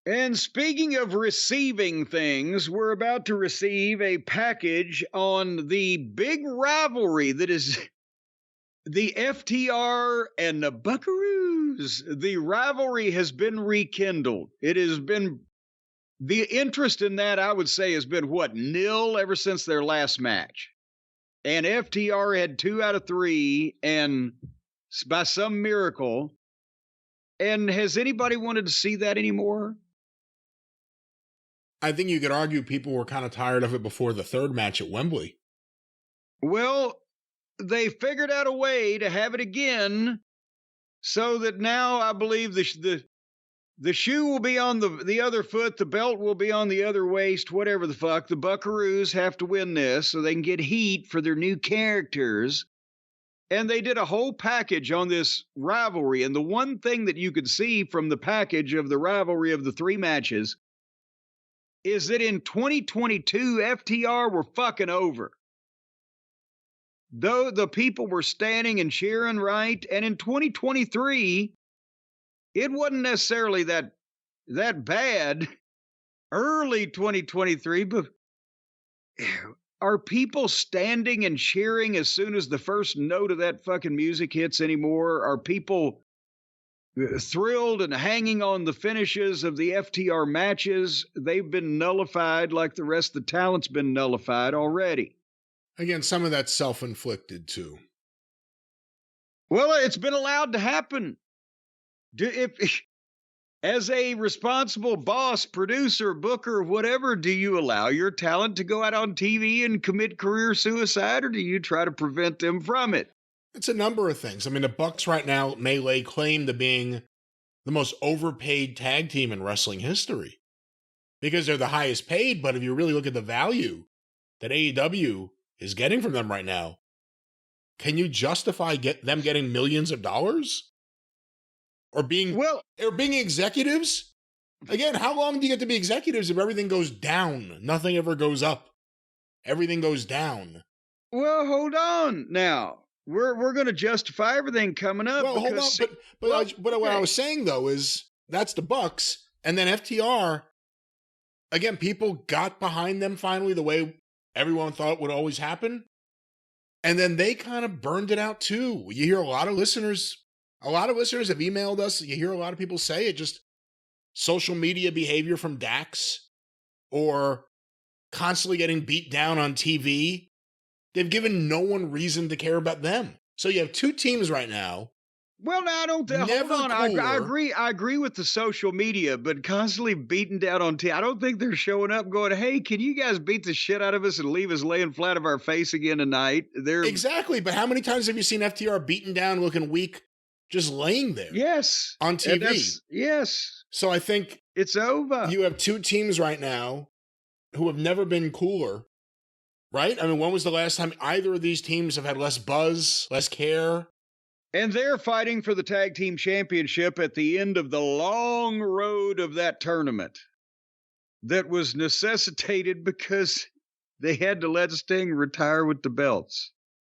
And speaking of receiving things, we're about to receive a package on the big rivalry that is the FTR and the Buckaroos. The rivalry has been rekindled. It has been, the interest in that, I would say, has been nil ever since their last match. And FTR had 2 out of 3, and by some miracle. And has anybody wanted to see that anymore? I think you could argue people were kind of tired of it before the third match at Wembley. Well, they figured out a way to have it again so that now I believe the shoe will be on the other foot, the belt will be on the other waist, whatever the fuck. The Buckaroos have to win this so they can get heat for their new characters. And they did a whole package on this rivalry. And the one thing that you could see from the package of the rivalry of the 3 matches is that in 2022, FTR were fucking over. Though the people were standing and cheering, right? And in 2023, it wasn't necessarily that bad. Early 2023, but are people standing and cheering as soon as the first note of that fucking music hits anymore? Are people thrilled and hanging on the finishes of the FTR matches? They've been nullified like the rest of the talent's been nullified already. Again, some of that's self-inflicted too. Well, it's been allowed to happen. As a responsible boss, producer, booker, whatever, do you allow your talent to go out on TV and commit career suicide, or do you try to prevent them from it? It's a number of things. I mean, the Bucks right now may lay claim to being the most overpaid tag team in wrestling history because they're the highest paid. But if you really look at the value that AEW is getting from them right now, can you justify them getting millions of dollars? Or being executives? Again, how long do you get to be executives if everything goes down? Nothing ever goes up. Everything goes down. Well, hold on now. We're going to justify everything coming up. Well, hold on. But what I was saying, though, is that's the Bucks. And then FTR, again, people got behind them finally the way everyone thought would always happen. And then they kind of burned it out, too. You hear a lot of listeners have emailed us. You hear a lot of people say it, just social media behavior from Dax or constantly getting beat down on TV. They've given no one reason to care about them. So you have 2 teams right now. Well, now I don't think. Hold on, I agree with the social media, but constantly beaten down on TV. I don't think they're showing up going, "Hey, can you guys beat the shit out of us and leave us laying flat of our face again tonight?" Exactly, but how many times have you seen FTR beaten down, looking weak, just laying there? Yes, on TV. Yes. So I think it's over. You have 2 teams right now who have never been cooler. Right? I mean, when was the last time either of these teams have had less buzz, less care? And they're fighting for the tag team championship at the end of the long road of that tournament that was necessitated because they had to let Sting retire with the belts.